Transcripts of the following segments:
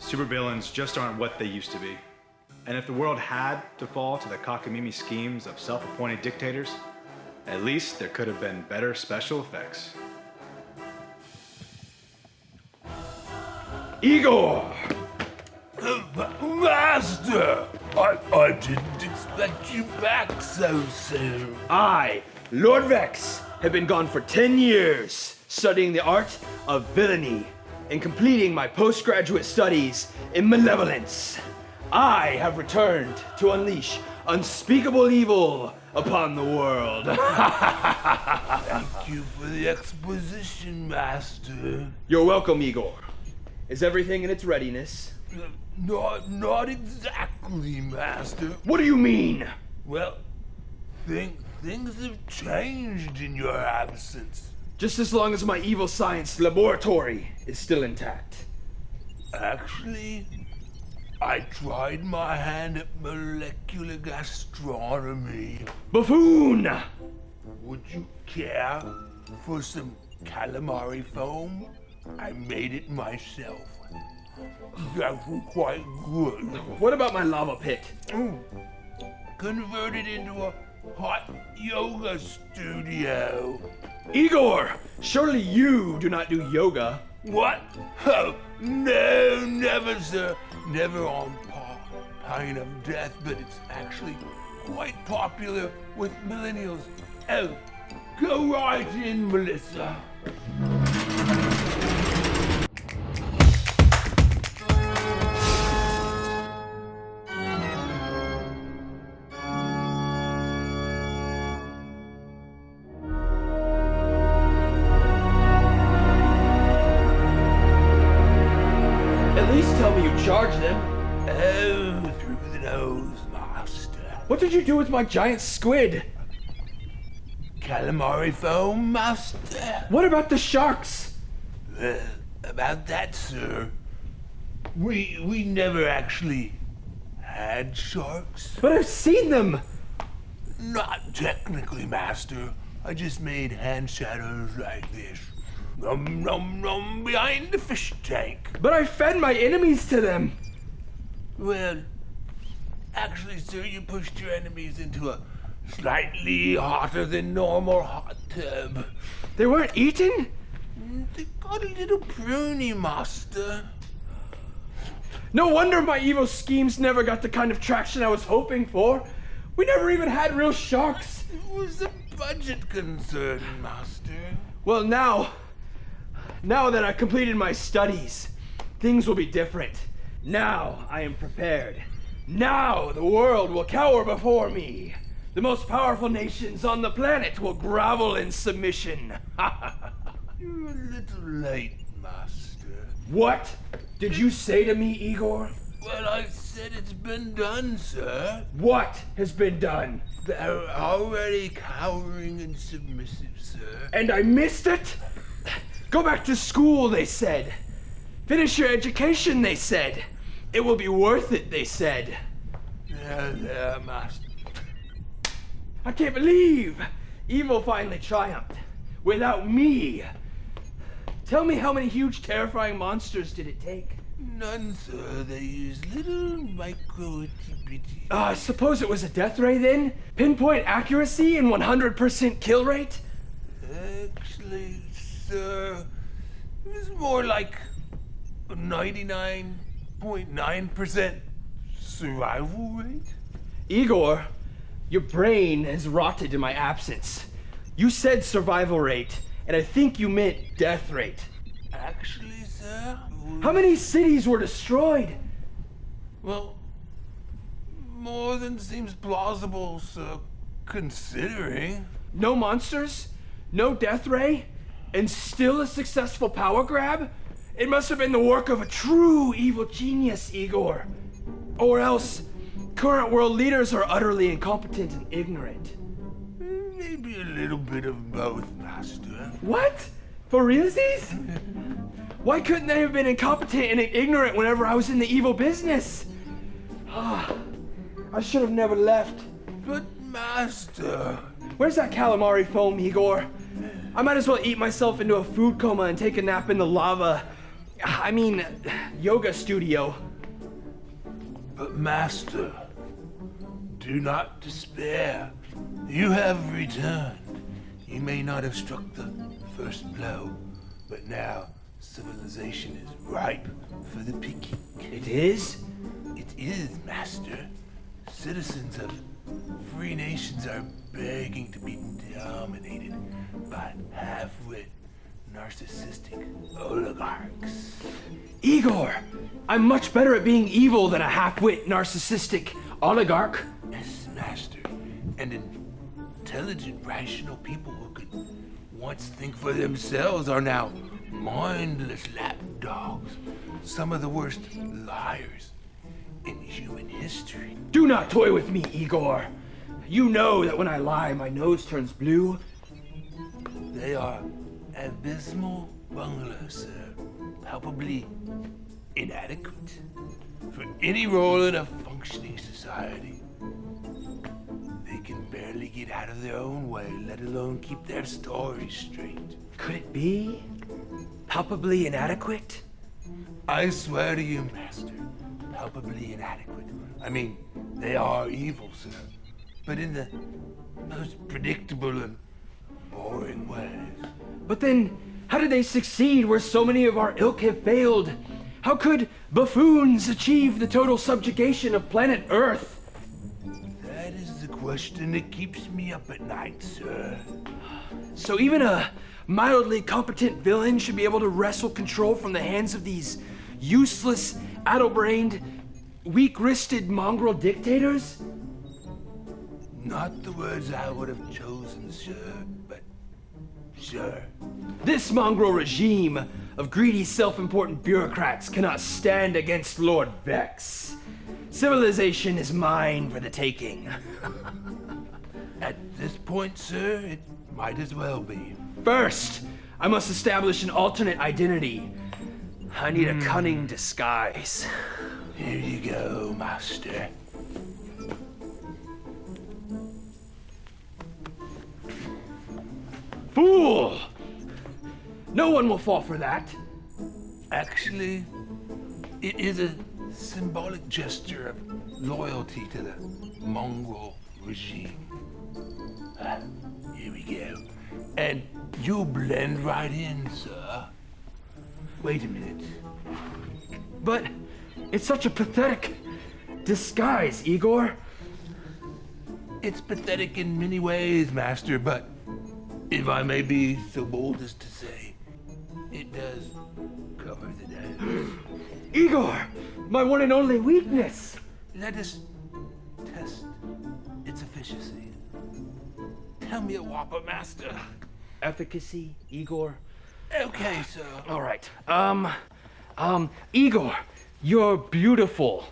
Supervillains just aren't what they used to be. And if the world had to fall to the cockamamie schemes of self-appointed dictators, at least there could have been better special effects. Igor! Master! I didn't expect you back so soon. I, Lord Vex, have been gone for 10 years, studying the art of villainy and completing my postgraduate studies in malevolence. I have returned to unleash unspeakable evil upon the world. Thank you for the exposition, Master. You're welcome, Igor. Is everything in its readiness? Not exactly, Master. What do you mean? Well, things have changed in your absence. Just as long as my evil science laboratory is still intact. Actually, I tried my hand at molecular gastronomy. Buffoon! Would you care for some calamari foam? I made it myself. That's quite good. What about my lava pit? Converted into a hot yoga studio. Igor! Surely you do not do yoga. What? Oh, no, never, sir. Never on pain of death, but it's actually quite popular with millennials. Oh, go right in, Melissa. At least tell me you charged them. Oh, through the nose, Master. What did you do with my giant squid? Calamari foam, Master. What about the sharks? About that, sir. We never actually had sharks. But I've seen them! Not technically, Master. I just made hand shadows like this. Nom nom nom behind the fish tank. But I fed my enemies to them! Well, actually, sir, you pushed your enemies into a slightly hotter than normal hot tub. They weren't eaten? They got a little pruny, Master. No wonder my evil schemes never got the kind of traction I was hoping for. We never even had real sharks. It was a budget concern, Master. Well, now that I've completed my studies, things will be different. Now I am prepared. Now the world will cower before me. The most powerful nations on the planet will grovel in submission. You're a little late, Master. What did you say to me, Igor? Well, I said it's been done, sir. What has been done? They're already cowering and submissive, sir. And I missed it? Go back to school, they said. Finish your education, they said. It will be worth it, they said. There, Master. I can't believe evil finally triumphed. Without me. Tell me, how many huge, terrifying monsters did it take? None, sir. They use little micro itty-bitty. I suppose it was a death ray then? Pinpoint accuracy and 100% kill rate? Actually, sir, it was more like a 99.9% survival rate. Igor, your brain has rotted in my absence. You said survival rate, and I think you meant death rate. Actually, sir? How many cities were destroyed? Well, more than seems plausible, sir, considering. No monsters? No death ray? And still a successful power grab? It must have been the work of a true evil genius, Igor. Or else, current world leaders are utterly incompetent and ignorant. Maybe a little bit of both, Master. What? For realsies? Why couldn't they have been incompetent and ignorant whenever I was in the evil business? I should have never left. But, Master... Where's that calamari foam, Igor? I might as well eat myself into a food coma and take a nap in the lava. I mean, yoga studio. But Master, do not despair. You have returned. You may not have struck the first blow, but now civilization is ripe for the picking. It is? It is, Master. Citizens of free nations are begging to be dominated by half-wit, narcissistic oligarchs. Igor! I'm much better at being evil than a half-wit, narcissistic oligarch. Yes, Master. And intelligent, rational people who could once think for themselves are now mindless lapdogs. Some of the worst liars in human history. Do not toy with me, Igor. You know that when I lie, my nose turns blue. They are abysmal bunglers, sir. Palpably inadequate for any role in a functioning society. They can barely get out of their own way, let alone keep their stories straight. Could it be? Palpably inadequate? I swear to you, Master, palpably inadequate. I mean, they are evil, sir, but in the most predictable and boring ways. But then, how did they succeed where so many of our ilk have failed? How could buffoons achieve the total subjugation of planet Earth? That is the question that keeps me up at night, sir. So even a mildly competent villain should be able to wrestle control from the hands of these useless, addle-brained, weak-wristed mongrel dictators? Not the words I would have chosen, sir, but sure. This mongrel regime of greedy, self-important bureaucrats cannot stand against Lord Vex. Civilization is mine for the taking. At this point, sir, it might as well be. First, I must establish an alternate identity. I need a cunning disguise. Here you go, Master. Fool! No one will fall for that. Actually, it is a symbolic gesture of loyalty to the Mongol regime. Here we go. And you'll blend right in, sir. Wait a minute. But it's such a pathetic disguise, Igor. It's pathetic in many ways, Master, but if I may be so bold as to say, it does cover the dance. Igor, my one and only weakness. Let us test its efficiency. Tell me a whopper, Master. Efficacy, Igor. Okay, sir. All right. Igor, you're beautiful.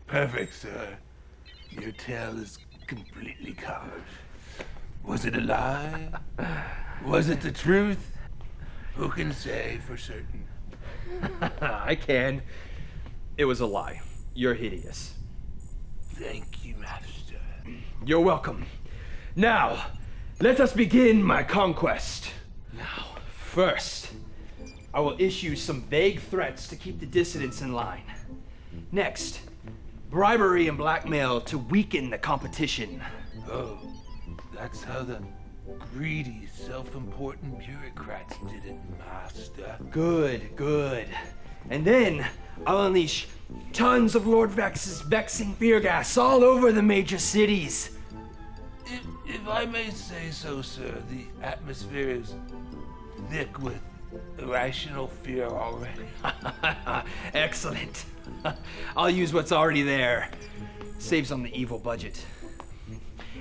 Perfect, sir. Your tail is completely covered. Was it a lie? Was it the truth? Who can say for certain? I can. It was a lie. You're hideous. Thank you, Master. You're welcome. Now, let us begin my conquest. Now, first, I will issue some vague threats to keep the dissidents in line. Next, bribery and blackmail to weaken the competition. Oh, that's how the greedy, self-important bureaucrats did it, Master. Good, good. And then I'll unleash tons of Lord Vex's vexing fear gas all over the major cities. If I may say so, sir, the atmosphere is thick with irrational fear already. Excellent. I'll use what's already there. Saves on the evil budget.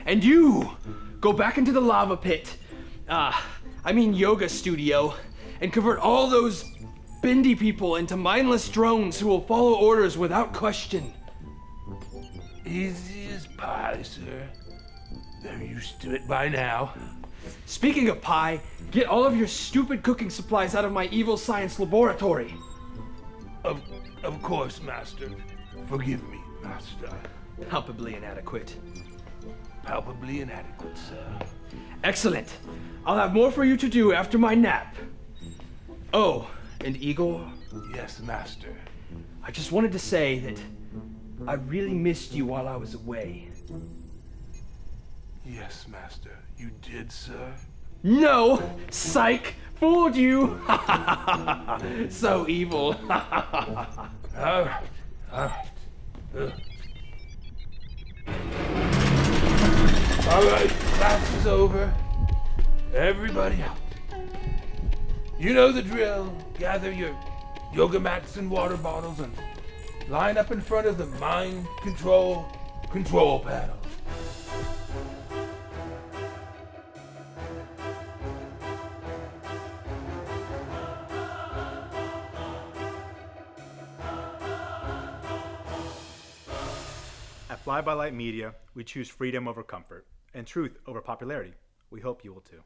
And you, go back into the lava pit. Yoga studio, and convert all those Bindi people into mindless drones who will follow orders without question. Easy as pie, sir. They're used to it by now. Speaking of pie, get all of your stupid cooking supplies out of my evil science laboratory. Of course, Master. Forgive me, Master. Palpably inadequate. Palpably inadequate, sir. Excellent. I'll have more for you to do after my nap. Oh, and Eagle, Yes, master. I just wanted to say that I really missed you while I was away. Yes, master. You did, sir. No! Psych! Fooled you! So evil. All right. All right, class is over. Everybody out. You know the drill. Gather your yoga mats and water bottles and line up in front of the mind control panel. At Fly By Light Media, we choose freedom over comfort and truth over popularity. We hope you will too.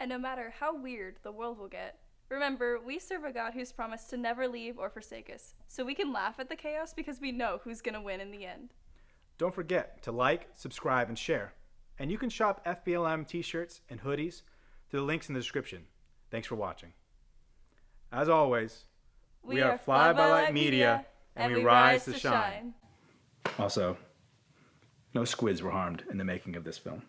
And no matter how weird the world will get, remember, we serve a God who's promised to never leave or forsake us, so we can laugh at the chaos because we know who's gonna win in the end. Don't forget to like, subscribe, and share. And you can shop FBLM t-shirts and hoodies through the links in the description. Thanks for watching. As always, we are Fly By Light Media, and we rise to shine. Also, no squids were harmed in the making of this film.